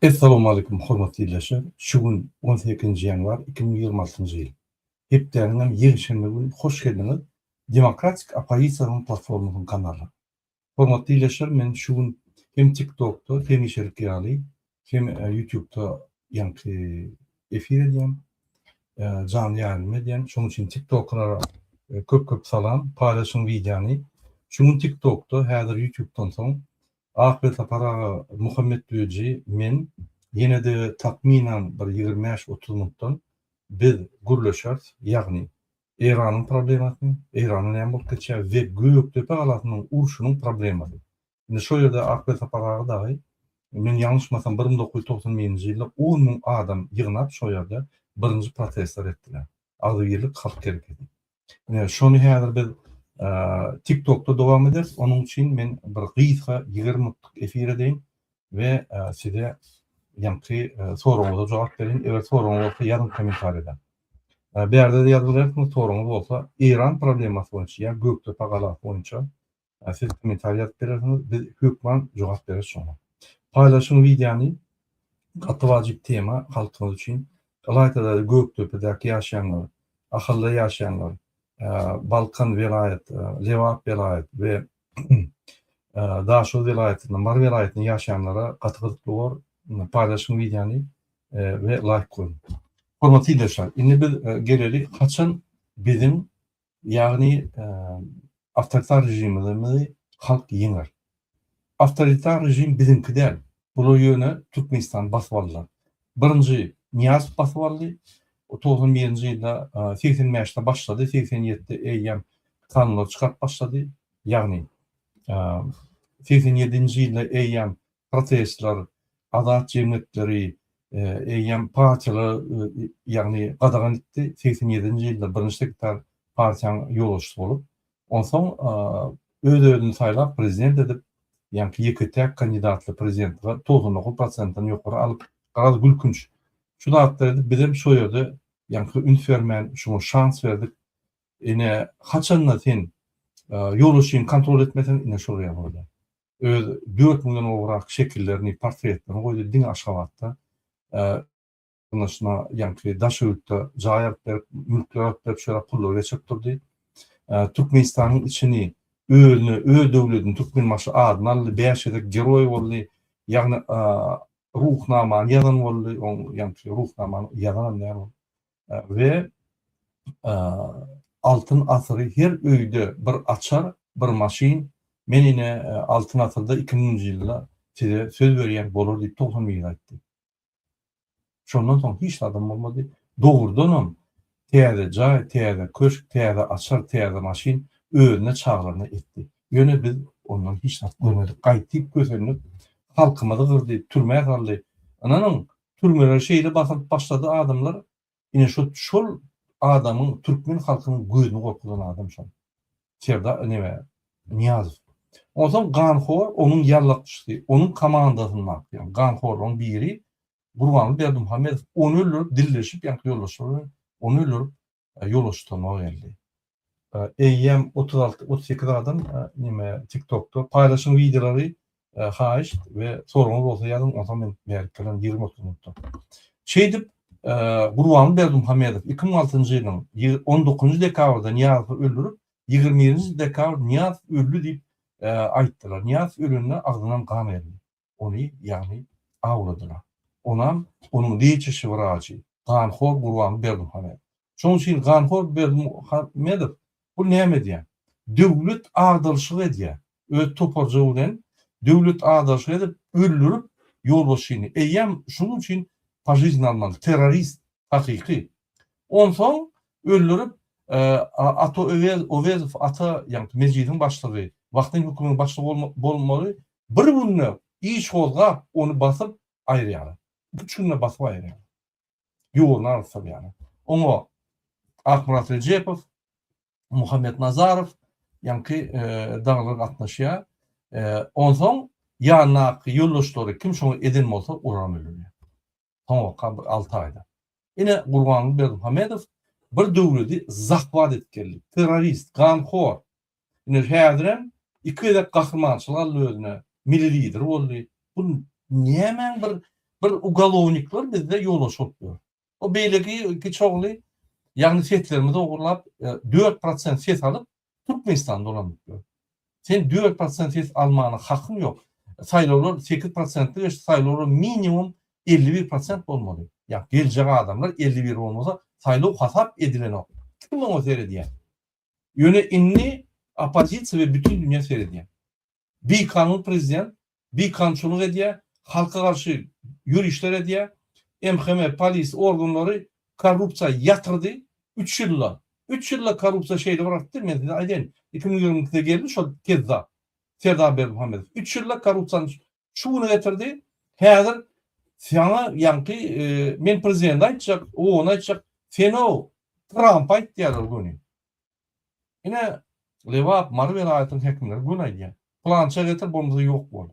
Assalamu alaikum hormatly dinleyijiler. Şugun 18 yanvar 2026 yıl. Hepderiňem ýegişenme gün hoş geldiňiz. Demokratik Opozisiýanyň platformasynyň kanaly. Hormatly dinleyijiler, men şugun hem TikTok'ta hem içerik ýaly, hem YouTube'da ýanky efir edýän, jany ýaly edýän. Şonuň üçin TikTok'lara köp salam, paýlaşyň wideony. Şugun TikTok'ta häzir YouTube'dan soň Ahmet Aparaga Muhammed Düji men yine de takminen bir 25-30 minutdan biz gürleşer, ýagny Iranyň problemasyny, Iranyň näme bolup geçýär we Göktepe galasynyň urşunyň problemasyny. Indi şol ýerde Ahmet Aparaga dagy men ýalňyşmasam 1991-nji ýylda 10 000 adam ýygnap şol ýerde birinji protestler etdiler. Azgyrlyk halk gerekedi. Şonu häzir biz TikTok'ta dowam ederiz. Onun için men bir gysga 20 minutlyk efir edeyim we size ýanky soraňyza jogap berin. Eger soraňyz bolsa ýazgyň kommentariýda. Berde de ýazgylarsynız, soraňyz bolsa İran problemasy boýunça ýa Göktepe galasy boýunça siz kommentariýa ýazyp berersiňiz. Biz hökmen jogap bereriz şoňa. Paýlaşyň wideony gaty wajyp tema halkymyz üçin. Galaytada Göktepe'däki ýaşaýanlar, ahylly ýaşaýanlar, Balkan vilayet, Lewap vilayet ve Daşol vilayetinde, Mar vilayetinde yaşayanlara katkılıklı var, paylaşım videonu ve like koyun. Hormatly dinleyijiler, indi biz geleli haçan bizim ýagny awtoritar rejimimizi halk ýeňer. Awtoritar rejim bizimki däl. Bu ýöne Türkmenistan basyp aldylar. Birinji Niyaz basyp aldy. 91-nji ýylda 85-de başlady, 87-de eýýäm kanunlar çykarp başlady. Ýagny 87-nji ýylda eýýäm protestler, azat jemgyýetleri, eýýäm partiýalar ýagny gadagan etdi. 87-nji ýylda birinji sekretär partiýanyň ýoluşçysy bolup, onsoň öz-özüni saýlap prezident edip, ýagny ýeki täk kandidatly prezidentge 99%-dan ýokary alyp, garaz gülkünç. Şu da bizim şu ýerde ýanky üns bermän, şuna şans berdik. Ine haçanla sen ýoluşyny kontrol etmesen ine şol ýagda. Öz 4 milyon owrak şekillerini, portretlerini goýdy diň aşgabatda. Şuna ýanky daşypda jaýap berip, mülkler berip şöyle pullar geçip durdy. Türkmenistanyň içini öz döwletini Türkmenmaşy adyny aldy, 5 ýerde geroy boldy. Ýagny ruhnama ýazan boldy, ýanky ruhnama ýazan näme we altyn asyry her öýde bir açar, bir maşin. Men ine altyn asyrda 2000-nji ýylda size söz berýän bolar diýip 90 ýyl aýtdy. Şondan soň hiç adam bolmady. Dogurdanam täze jaý, täze köşk, täze açar, täze maşin özüne çağrılany etdi. Ýöne biz ondan hiç narsa görmedik. Gaýtyp gözenip halkymyzy gyrdy, türmäge saldy. Ananyň türmeler şeýle basyp başlady adamlar. Ine şol adamyň türkmen halkynyň gözüni gorkudan adam şol. Şerda näme Niyaz. Onsoň Ganhor onuň ýarlakçysy, onuň komandasyny makýan. Ganhorlyň biri Gurbanly Berdimuhammedow onu öldürüp dilleşip ýanky ýollaşýar. Onu öldürüp ýollaşdyrmaga geldi. Eýýäm 36-38 adam näme TikTok'ta paýlaşyň videolary haýyş we soraňyz bolsa ýazyň, onsoň men berkelen 20 minutda. Şeýdip Gurbanly Berdimuhammedow 2006-njy ýylyň 19 dekabrda Niyazy öldürüp 20 dekabr Niyaz öldü diýip aýtdylar. Niyaz ölüne agdynan gan geldi. Ony ýagny awladylar. Onam onuň liçi wraçy Ganhor Gurbanly Berdimuhammedow. Şoň üçin Ganhor Berdimuhammedow bu näme diýär? Döwlet agdalşyk edýär. Öz toparjy bilen döwlet agdalşyk edip öldürüp ýolbaşyny. Eýýäm şonuň üçin pajyzny almaly, terrorist hakyky. Onsoň öldürüp Ato Övezow ata ýanky mejlidiň başlygy, wagtyň hökümetiň başlygy bolmaly. Bir günne iş gozgap onu basyp aýrýar. 3 günne basyp aýrýar. Ýoluna alsa ýani. Oňa Akmurat Rejepow, Muhammed Nazarov ýanky daglar gatnaşýar. Onsoň ýanyňky ýoldaşlary kim şoňa eden bolsa uran ölýär. Soňka 6 aýda. Ine Gurbanly Berdimuhammedow bir döwleti zahvat etkenlik, terrorist, Ganhor. Ine häzirem 2 ede gahrmançylyk aldy özüne, milli lider boldy. Bu näme bir bir ugalovnikler bizde yola soktu. O beyleki ki çoğulu yani setlerimizi oğurlap 4% set alıp Türkmenistan'da dolanıp. Sen 4% ses almana hakkın yok. Sayılar 8%'lik sayılar minimum 51% olmalı. Ya gelecek adamlar 51 olmasa sayılar hasap edilen o. Kim onu seyrediyor? Yönetimli opozisiya ve bütün dünya seyrediyor. Bir kanun prezident, bir kanunçuluk ediyor, halka karşı yürüyüşler ediyor. MHM, polis organları korrupsiya yatırdı 3 yılla. 3 yılla korrupsiya şeyde bıraktı. Mesela ayden 2022'de gelmiş o Kezzap. Serdar Bermuhamedov. 3 yılla korrupsiyanın şuunu getirdi. Hazır sana yankı men prezident aytacak, o ona aytacak. Sen o Trump ayt diyorlar bunu. Yine Levap Marvel ayetinin hekimleri bunu aytıyor. Plança getir bolmasa yok bol.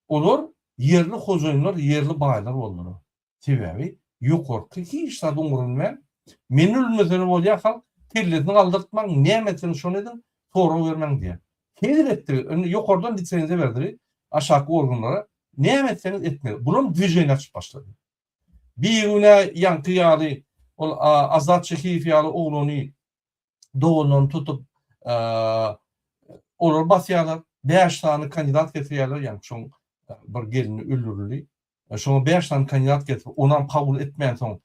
Olur yerli hocaynlar, yerli baylar bollar. Sebebi yukarı hiç tadı umurunmen. Menül mesele bolýar halk kelletini aldırtmak nämetini şonu edin toru vermem diye. Kedir etti. Yukarıdan litsenziya verdi. Aşağı organlara nämetini etmedi. Bunun düjeni açıp başladı. Bir güne yankı ýaly ol Azat Çekiýew ýaly oğluny doğulundan tutup olur basýarlar. 5 tane kandidat getirýärler, ýani şoň bir gelini öldürüldü. Şoňa 5 tane kandidat getirip onan kabul etmeýän soň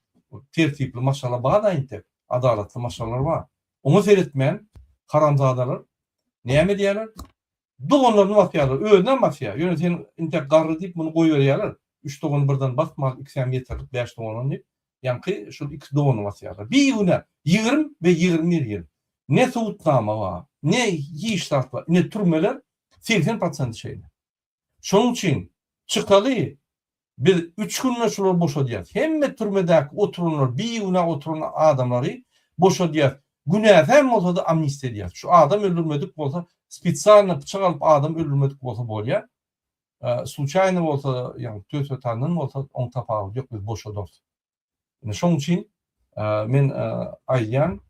tertipli maşallah bada inte adalatly maşallar var. Onu seyretmeýän haramzadalar näme diýerler? Dogonlaryny basýarlar, özünden basýar. Ýöne sen inte garry diýip muny goýberýärler. 3 dogony birden basmaly 2 sen getirip 5 dogony diýip ýanky şu 2 dogony basýarlar. Bir güne 20 ve 21 ýyl. Ne soğutnama var, ne yiyiş şart var, ne türmeler 80% şeyler. Şunun için çıkalı bir 3 günle şular boşa diyor. Hem türmedeki oturunlar, bir güne oturunan adamları boşa diyor. Günah hem olsa da amnisti diyor. Şu adam öldürmedik olsa, spitsalına bıçak alıp adam öldürmedik olsa bolya. Случайно olsa, yani töt tanrının olsa on tapağı yok, biz boşa dört. Yani şunun için men ayyan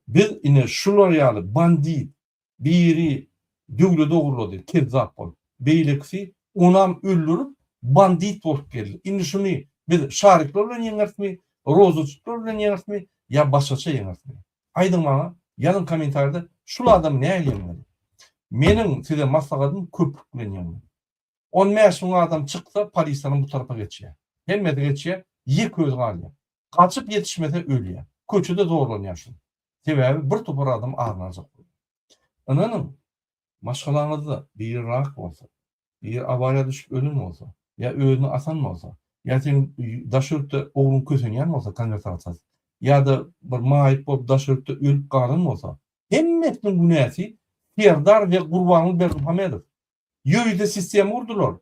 biz ine şular ýaly bandit biri döwlet ogurlady kezzap bol beýlekçi onam öldürüp bandit bolup geldi. Indi şuny biz şarikler bilen ýeňersmi, rozutçylar bilen ýeňersmi ýa başgaça ýeňersmi? Aýdyň maňa ýazyn kommentarda şul adam näme ýeňmeli? Meniň size maslahatym köpük bilen ýeňmeli. 10 ýaşlyk adam çyksa polisden bu tarafa geçýär. Hemmeti geçýär, ýek göz galýar. Kaçıp yetişmese ölüyor. Köçüde zorlanıyor şunu. Sebebi bir topar adam ağırlanacak. Ananın maşgalarınızda bir rak olsa, bir avariya düşüp ölüm olsa, ya öğünü atan mı olsa, ya senin daşörtte oğlun kösün yan olsa kanyatar ya da bir mahip olup daşörtte ölüp kalın olsa, hemmetinin günahı Serdar ve Kurbanlı Bermuhamedov. Yürüyde sistemi vurdular.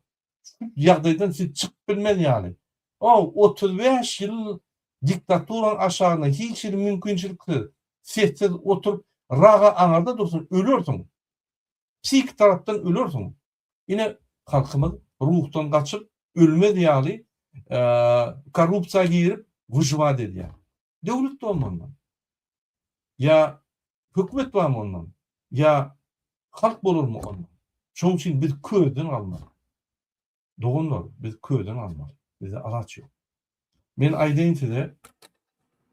Yağdaydan siz çık bilmez yani. O 35 yıl diktaturan aşağına hiç mümkünçülüktü. Sessiz oturup raga anarda dursun, ölürsün. Psik taraftan ölürsün. Yine halkımız ruhtan kaçıp ölme diyali korrupsiya girip vıjva dedi ya. Devlet de olmandan. Ya hükümet var mı ondan? Ya halk olur mu ondan? Şunun için biz köyden almalı. Doğunlar biz köyden almalı. Bize araç yok. Ben identide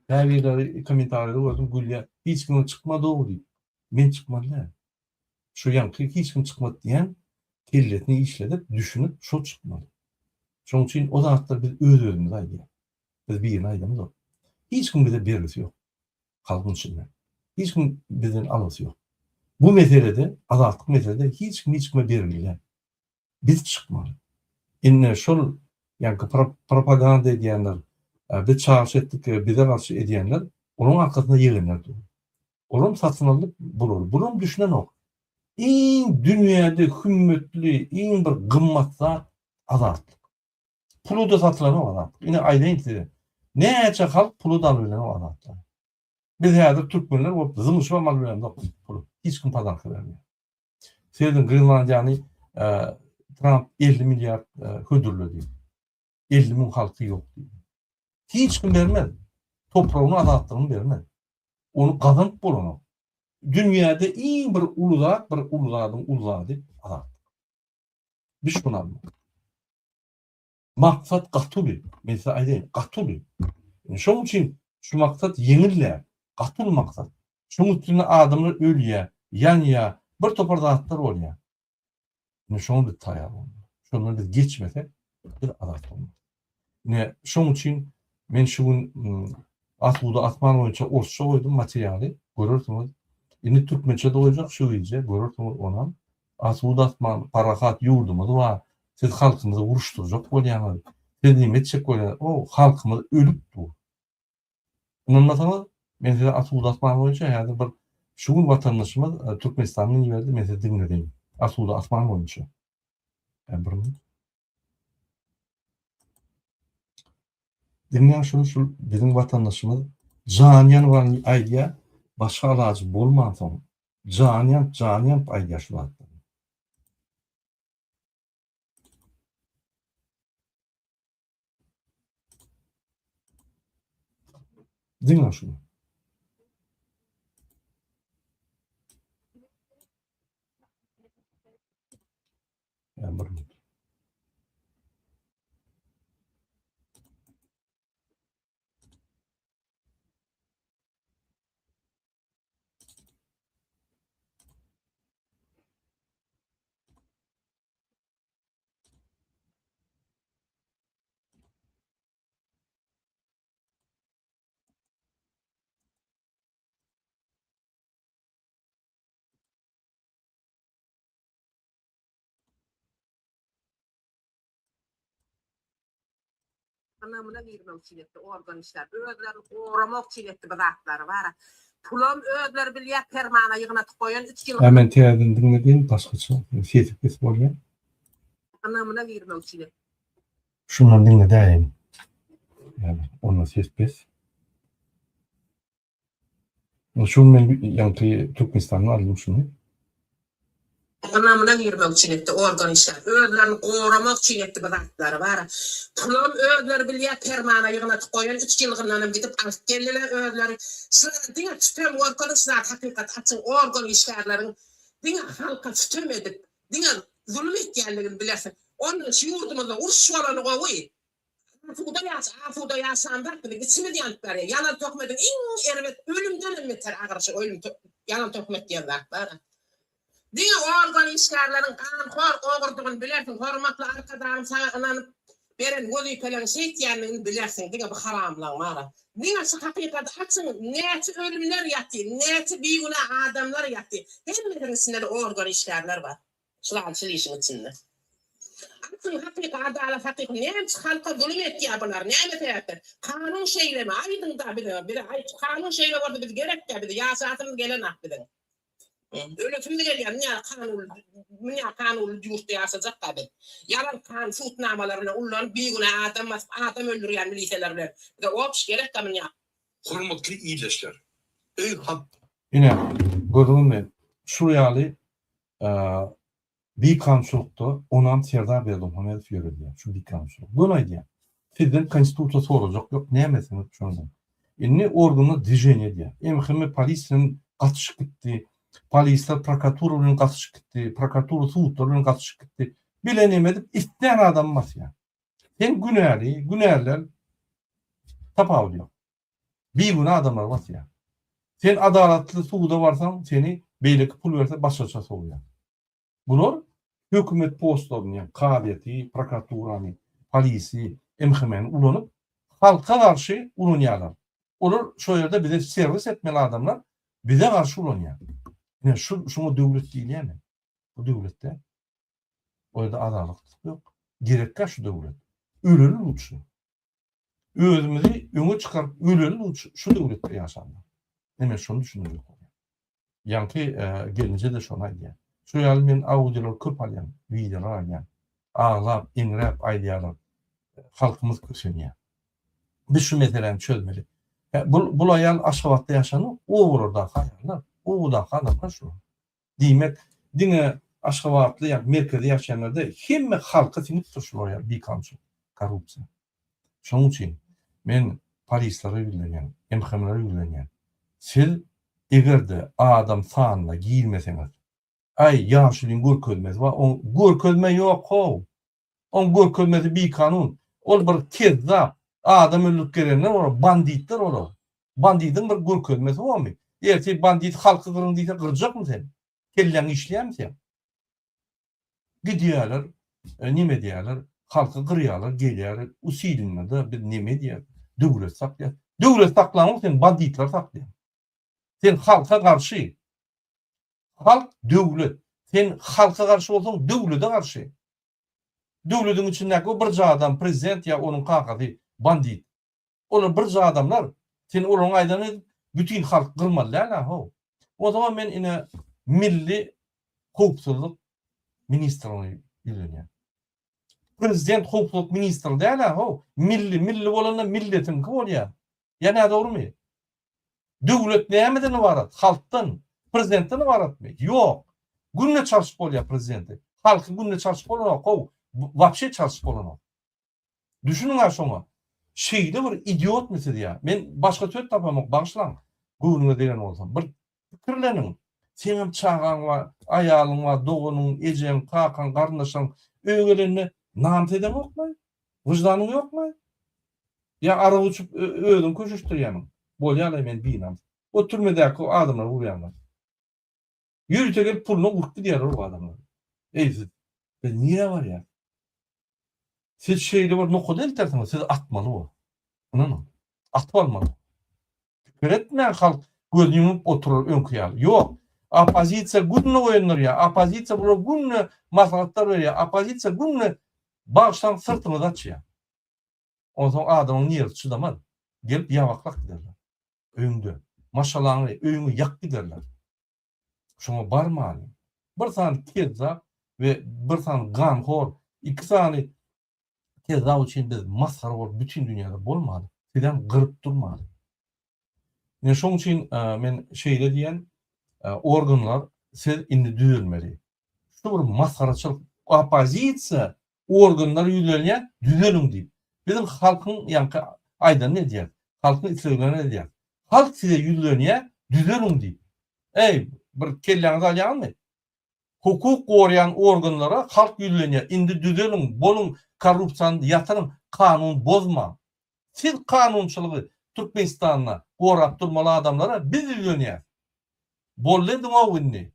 Täbirleri komentarları gördüm. Gülya hiç kim çıkmadı o deyip. Men çıkmadı ne? Şu yankı hiç kim çıkmadı diyen kelletini işledip, düşünüp şu çıkmadı. Şunun için o da hatta biz öz-özümüz aydı. Biz bir yerine aydımız o. Hiç kim bize birisi yok. Halkın içinde. Hiç kim bizden alısı yok. Bu meselede, azatlık meselede hiç kim birliğiyle. Biz çıkmalı. İnne şol yankı propaganda diyenler biz çağrış ettik, bize karşı ediyenler, onun arkasında yığınlar durur. Onun satın alıp bulur. Bunun düşünen o. En dünyada hümmetli, en bir gımmatsa azatlık. Pulu da satılan o azatlık. Yine aydın intide. Ne yapacak halk pulu da alınan o azatlık. Biz yadır Türkmenler o zımış ve mal bilen pulu. Hiç kim pazarlık vermiyor. Seydin Greenlandiyani Trump 50 milyar hödürlü diyor. 50 min halkı yok diyor. Hiç kim vermez. Toprağını azalttığını vermez. Onu kazanıp bulunu. Dünyada iyi bir uluzat, bir uluzadın uluzadı azalttı. Bir şunu anlayın. maksat gatyly. Men size aýdaýyn, gatyly. Şoň üçin şu maksat yeňilýär. Gatyl maksat. Şoň üçin adamlar ölýär, ýanýar, bir topar zatlar bolýar. Şoň bir taýar bolýar. Şonu biz geçmesek bir adat bolmaz. Şoň üçin men şu gün Asuda atman boýunça orçça goýdum materialy. Görürsüňiz. Indi türkmençe de olacak şu iyice. Görürsüňiz onam. Asuda atman parahat ýurdumyz var. Siz halkymyzy uruşturjak bolýanlar. Dediğim etçek bolýar. O halkymyz ölüp dur. Anlataňyz? Men size Asuda atman boýunça ýa-da bir şu gün vatandaşymyz Türkmenistanyň ýerinde men size dinledim. Asuda atman boýunça. Bir dinleyen şu bizim vatandaşımız canyan var aýdýar, başga ilacı bolmansoň canyan aýdýar şu wagtda. Dinle şunu. Bir minut. Anamına vermek çiletdi organ işler. Özleri uğramak çiletdi bu zatları var. Pulum özleri bilýär permana ýygnatyp goýan 3 ýyl. Hemen teýärden dinledin başgaça. Sesip kes bolýar. Anamına vermek çiletdi. Şundan dinledäýin. Yani onu sesip kes. Şunu men ýa-da Türkmenistanyň aldım şunu. Anamına vermek çiletdi organ işler. Özlerini uğramak çiletdi bu zatları var. Pulum özleri bilýär permana ýygnatyp goýan 3 ýylgyndan gidip alyp geldiler özleri. Sıra diňe tutam organ işler hakykat açyň organ işlerleriň diňe halka tutam edip diňe zulüm etýänligini bilersin. Onu şu ýurdumyzda uruş bolany gowy. Afuda ýaşandak bilen içimi diýanlar. Ýalan tökmedin iň erwet ölümden beter agyrşy ölüm ýalan tökmek diýenler bar. Diňe organ işlerleriň kanhor ogurdygyny bilersin. Hormatly arkadaşym sana ananyp beren wezipelerini şeýtýänligini bilersin. Diňe bu haramlaň bar. Diňe şu hakykat açyň näçe ölümler ýatdy, näçe beýguna adamlar ýatdy. Hemmelerinde de organ işlerler bar. Şular işin içinde. Hakykat adalet hakykat näçe halka zulüm etýär bular. Näme täpdir? Kanun şeýlemi aýdynda bir kanun şeýle boldy biz gerekdi biz ýaşatymyz gelen akdyň. Öletimde gelýän näme kanun ýurtda ýaşajak tabi. Yalan kan şutnamalaryna ulan beýguna adam öldürýän milisiýalar bilen. Bir opş gerek tabi ýa. Hormatly iýleşler. Ey hak. Ine gördüňmi? Şu ýaly bir kançulukda onam Serdar Berdomuhamedov ýöredýär. Şu bir kançuluk. Bu näde? Sizden konstitusiýa sorajak ýok, nämesin şondan. Indi organy dijeniýe diýär. Emhimi polisiýanyň gatyşyp gitdi. Polisler prokuratura bilen gatyşyp gitdi. Prokuratura suwtlar bilen gatyşyp gitdi. Bilen emedip isleýän adam masýa. Sen günärler tapaw diýär. Beýguna adamlar masýa. Sen adalatly suwda barsaň, seni beýleki pul berse başgaça soňýar. Bular hökümet postlaryny, kabiýeti, prokuraturany, polisi, emhimeni ulanyp halka garşy ulanýarlar. Olar şo ýerde bize servis etmeli adamlar bize garşy ulanýar. Ine şunu döwlet diýilýärmi? Bu döwletde orada adalet ýok. Gerekkä şu döwlet. Öleli uçsun. Özümizi öňe çykaryp öleli uçsun. Şu döwletde ýaşanlar. Näme şonu düşünýär. Ýa-ki gelince de şonu aýdýar. Şu ýaly men audiolar köp alýan, videolar alýan. Ağlap, inrep aýdýarlar. Halkymyz köşenýär. Biz şu meseleni çözmeli. Bu aýal Aşgabatda ýaşany, o burada haýarlar. O da adamlar şu. Diýmek, diňe Aşgabatly ýa merkezde ýaşaýanlarda hemme halka sinip turşulýar bir kançy korrupsiýa. Şoň üçin men polislere bildirýän, emhemlere bildirýän. Siz egerde adam sanyna giýilmeseňiz, ay ýaşylyň görkezmez we on görkezme ýok ho. On görkezmesi bir kanun. Ol bir kezzap, adam öldürüp gelenler ora banditler ora. Bandidin bir görkezmesi bolmy. Erti bandit halky gyryn diýse gyrjak sen? Kelleň işleýärmi sen? Gidiýärler, nime diýerler? Halky gyrýarlar, gelýär, usilinmede bir nime diýer? Döwlet saklýar. Döwlet saklanyp sen banditler saklýar. Sen halka garşy. Halk döwlet. Sen halka garşy bolsaň döwlete garşy. Döwletiň içindäki bir adam prezident ya onun kakady bandit. Olar bir adamlar. Sen olaryň aýdany bütün halk gyrmalylar ho. O zaman men ine milli howpsuzlyk ministrliğine ýülenýär. Prezident howpsuzlyk ministri däl ho. Milli bolanda milletin ki bolýar. Ýa-ni dogrymy? Döwlet nämeden ibarat? Halkdan, prezidentden ibaratmy? Ýok. Günne çalışyp bolýar prezidenti. Halky günne çalışyp bolanok. Wapşe çalışyp bolanok. Düşünün şoňa. Şeýle bir idiot mesele ýa. Men başga söz tapamak başlaň. Göwnüňe degen bolsam. Bir pikirleniň. Senem çağaň bar, aýalyň bar, dogunyň, ejem, kakan, garyndaşyň öýgelenine nam edemokmy? Wyjdanyň ýokmy? Ya ara uçup öýdüň köşüşdirýäň. Bolýar men biýnam. O türmedäki adamlar urýanlar. Ýürüte gelip puluny urup gidýär o adamlar. Siz niye var ya? Siz şeyde var nokta eltersiňiz, siz atmaly o. Ananı. Atmaly. Öğretmen halk gözünü yumup oturur öňküýär. Ýok. Opozisiýa günne oýanlar ya. Opozisiýa bular günne maslahatlar berýär. Opozisiýa günne başdan sırtyny açýar. Onsoň adamyň niyeti çydamaz. Gelip ýawaklak giderler. Öňde. Maşalaňy öňü ýak giderler. Şoňa barmaly. Bir san kezzap ve bir san ganhor, iki sany kezzap üçin biz masgar bolup bütün dünýäde bolmaly. Sizden gyryp durmaly. Ne şoň üçin men şeýle diýen organlar siz indi düzelmeli. Şu bir masgaraçylyk opozisiýa organlar ýülenýär, düzeliň diýip. Bizim halkyň ýanky aýdan ne diýer? Halkyň isleglerine ne diýer? Halk size ýülenýär, düzeliň diýip. Ey, bir kelläňizi alýarmy? Hukuk gorayan organlara halk ýülenýär. Indi düzeliň, boluň korrupsiýany ýatyryň, kanun bozma. Siz kanunçylygy Türkmenistanyna gorap durmaly adamlara biz ýülenýär. Bolly dowuny.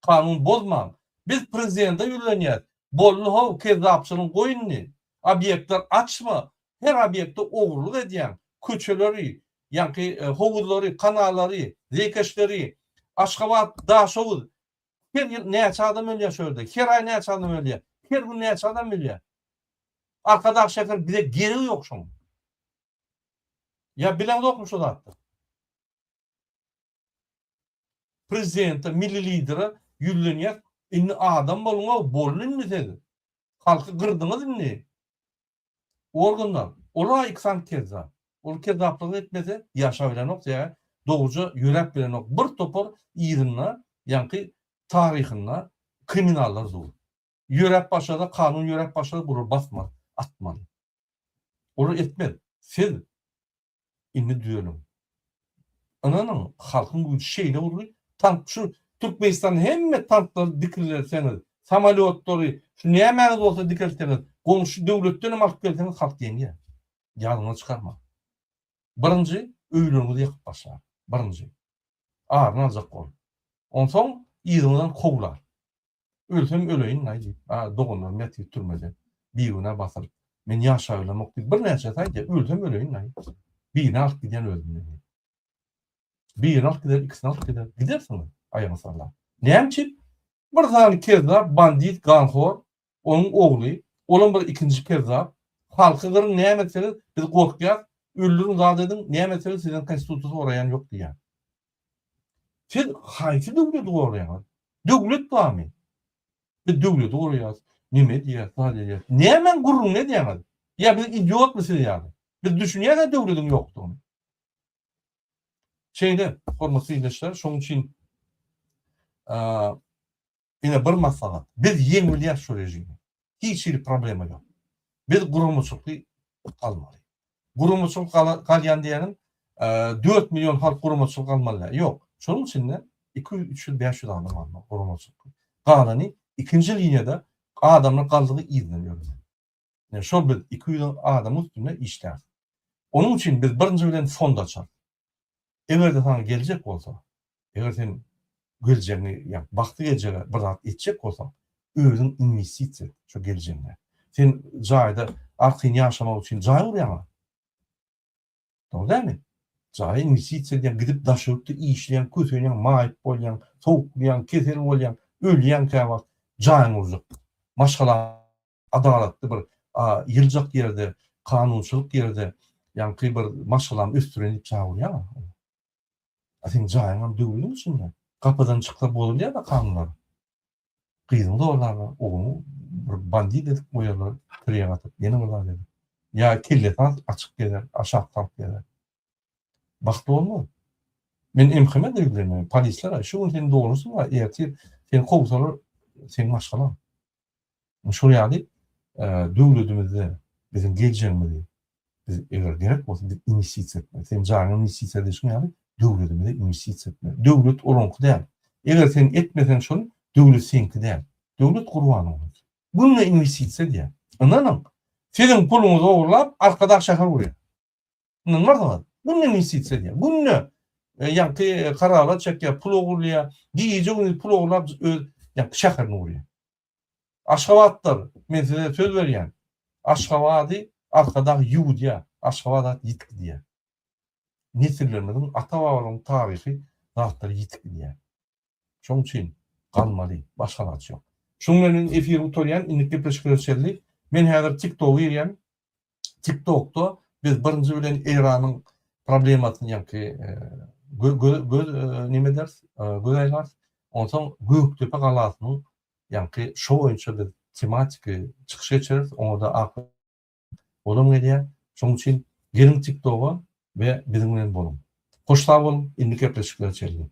Kanun bozma. Biz prezidente ýülenýär. Bolly how kezzapçylyk goýunny. Obyektler açma. Her obyekte oğurluk edýän köçeleri, ýanky howuzlary, kanallary, zekeşleri, Aşgabat, Daşow, her ýyl näçe adam ölýär şöyle. Her aý näçe adam ölýär. Her gün näçe adam ölýär. Arkadaş şeker bize geri ýok şoň. Ya bilen dokmuş o da. Prezident, milli lideri ýülenýär. Inni adam bolmagy bolunmy dedi. Halky gyrdyňyzmy? Organlar, ola iksan kezzap. Ol kezzaplyk etmese ýaşa bilenok ýa doğruca ýörek bilenok bir topar ýerine, ýanky taryhyna kriminallar zor. Ýörek başada kanun ýörek başada burur basma, atmaly. Onu etmez. Siz inni düýelim. Ananyň halkyň bu şeýle urly, tank şu Türkmenistan hemme tanklar dikilseňiz, samolyotları şu näme bolsa dikilseňiz, goňşy döwletden hem alyp gelseňiz halk diýenýär. Ýalyňy çykarma. Birinji öýlerinizi ýakyp başlar. Birinji. Arna aljak bol. Onsoň ýygyňdan kowlar. Ölsem öleýin näýdi? Dogunlar meti türmede. Biýüne basyp men ýaşaýlamok diýip bir näçe taýdy. Ölsem öleýin näýdi? Biýine alyp giden öldüm. Biýine alyp gider, ikisini alyp gider. Gidersiňiz aýaňy sarlar. Näçe? Bir zany kezzap, bandit, ganhor, onun ogly, olan bir ikinji kezzap, halky gyryn näme etseniz biz gorkýar, öldürün zat edin, näme etseniz sizin konstitusiýa orayan ýok diýär. Siz haýsy döwlet goraýar? Döwlet barmy? Biz döwlet goraýar. Nime diýär, sadece. Näme gurrun ne diýär? Ya biz idiot mysy ýa? Biz düşünýär döwletiň ýokdugyny. Şeýle, hormatly dinleýişler, şoň üçin ine bir maslahat. Biz yeňilýär şu rejimi. Hiç bir problema ýok. Biz gurumçylykly almaly. Gurumçylyk galýan diýenim 4 milyon halk gurumçylyk almaly. Ýok. Şonuň üçin de 200-300-500 adam almaly gurumçylyk. Galany ikinji liniýada adamlar galdygy izlenýär. Yani şol biz 200 adam üstüne işler. Onun için biz birinci bilen fond açar. Eğer de sana gelecek olsa, eğer sen geleceğini, yani baktı geleceğine bir rahat edecek olsa, özün investisiya şu geleceğine. Sen cayda artık yaşamak için cay uğrayama. Doğru değil mi? Cay investisiya diyen gidip daşırıp da işleyen, kötüyen, maip olayan, soğuklayan, kesel olayan, ölüyen kaymak, cayın olacak. Maşallah adaletli bir yılcak yerde, kanunçuluk yerde, yani bir maşallah üstüne çağırıyor. Sen cayın dövülün içinde. Kapıdan çıkıp oluyor da kanunlar. Kıyın doğrularla oğlunu bandit edip koyarlar, kırıya atıp yeni buralar dedi. Ya killetan açık gelir, aşağı kalk gelir. Baktı olmadı. Ben emkime de bilmiyorum. Polisler, şu senin doğrusun var. Eğer sen kovsalar, sen maşallah. Şu yani devletimizde bizim geleceğimizde biz eğer gerek olsa bir investisiya etme. Sen canın investisiya edişin yani devletimizde investisiya etme. Devlet oranku değil. Eğer sen etmesen şunu devlet seninki değil. Devlet kurbanı olur. Bununla investisiya diye. Anladın? Senin pulunuzu uğurlap arkadaş şakar vuruyor. Anladın? Bununla investisiya diye. Bununla yani kararla çekiyor, pul uğurluyor. Diyecek pul uğurlap yani şakarını vuruyor. Aşgabatlar, men size söz berýän. Aşgabaty arkadaky ýuwdya, Aşgabat ýitki diýär. Nesillerimiziň ata-babalarymyň taryhy zatlary ýitki diýär. Şoň üçin galmaly, başga naçy ýok. Şoň meniň efir utorýan indiki peşkeşerlik. Men häzir TikTok ýerýän. TikTokda biz birinji bilen Iranyň problemasyny ýa-ki nime ders? Göz aýlar. Ondan Göktepe galasynyň yani şu boyunca bir tematik çıkış geçeriz. Onu da akıl olum ediyor. Şunun için gelin TikTok'a ve bizimle bolun. Hoşlar olun. İndik yapışıklar çekin.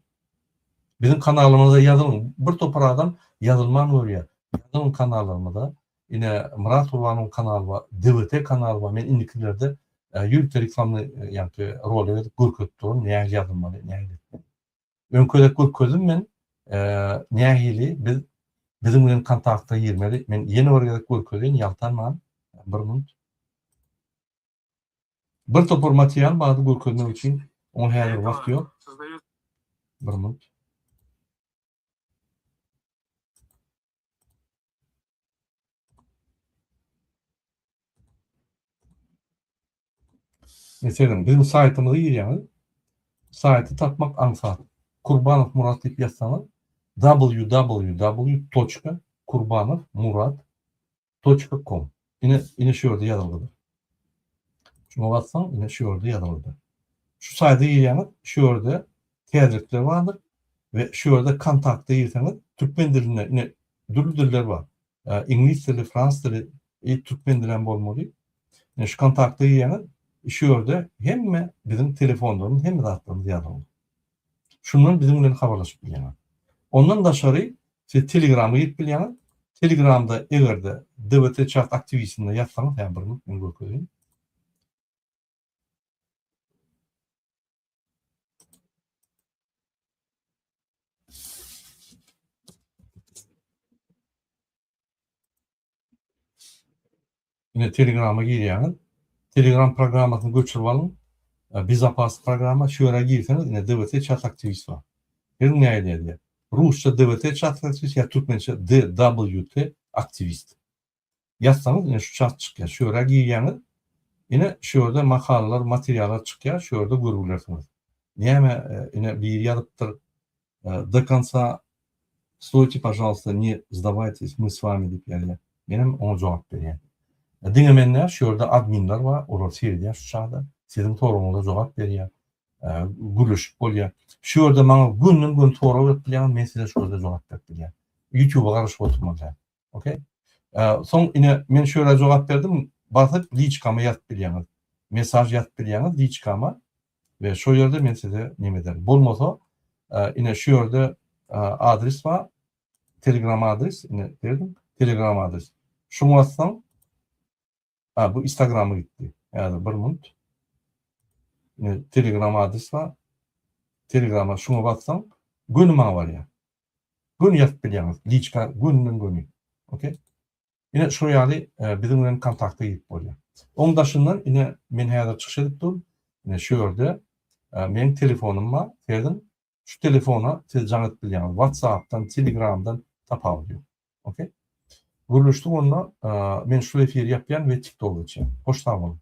Bizim kanalımıza yazılın. Bir toprağdan yazılman oraya. Yazılın kanallarımıza. Yine Murat Urban'ın kanalı var. DVT kanalı var. Ben indiklerde yürüte reklamlı yani rol edip gürküt durun. Neye yazılmalı? Neye gitmeli? Önköydek gürküdüm ben neye biz bizim bilen kontakta girmeli. Men yeni oraya gürküdün yaltanman. Bir minut. Bir topor material bazı gürküdün için on häzir wagt ýok. Bir minut. Mesela bizim saytymyza girýäňiz. Saýty tapmak ansat. Kurbanow Murat diýip ýazsaňyz www.kurbanowmurat.com Ine şu ýerde ýazyldyr. Şuna bassaň ine şu ýerde ýazyldyr. Şu saýta girýäňiz, şu ýerde tercihler bardyr ve şu ýerde kontakta girseňiz türkmen diline ine diller bar. İnglis dili, Frans dili, türkmen dilen bolmaly. Ine şu kontakta girýäňiz şu ýerde hemme bizim telefonlaryň hemme zatlarymyz ýazyldy. Şundan bizim bilen habarlaşyp bilýän. Ondan daşary siz Telegram'a gidip bilýän. Telegram'da egerde DVT chat aktivistinde ýazsaňyz, ýa bir minut men görkezýän. Yine Telegram'a girýän. Telegram programmasyny göçürip alyň. Bizapasy programma şu ýere girseňiz, yine DVT chat aktivist bar. Her näme diýär? Rusça DVT chat aktivist ýa türkmençe DWT aktivist. Ýazsaňyz yine şu chat çykýar. Şu ýere girýäňiz. Yine şu ýerde makalalar, materiallar çykýar. Şu ýerde görülersiňiz. Näme yine bir ýazypdyr. До конца стойте, пожалуйста, не сдавайтесь, мы с вами diýip ýerler. Menim ona jogap berýän. Diňemenler şu ýerde adminler bar, olar seýredýär şu çağda. Sizin toruňyza jogap berýär. Gülüşip bolýar. Şu ýerde maňa gün torap etdiler, men size şu ýerde jogap berýär. YouTube'a garaşyp oturmaly. Okey? Soň ine men şu ýerde jogap berdim, basyp liçkama ýazyp berýäňiz. Mesaj ýazyp berýäňiz liçkama we şu ýerde men size neme derim. Bolmasa ine şu ýerde adres bar. Telegram adres ine berdim. Telegram adres. Şunu bassaň bu Instagram'a gitti. Yani bir minut. Telegram adres var. Telegram'a şuna bassaň günüme var ya. Gün ýazyp bilýäňiz. Liçka günden günü. Okey? Yine şu ýaly bizim bilen kontakta gidip bolýar. Oň daşyndan yine men häzir çykyş edipdim. Yine şu ýerde meň telefonum var. Ferdim şu telefona siz jaňat bilýän WhatsApp'tan, Telegram'dan tapa bolýar. Okey? Guruluşdyk onda men şu efir ýapýan we TikTok açýan. Hoş sag bolun.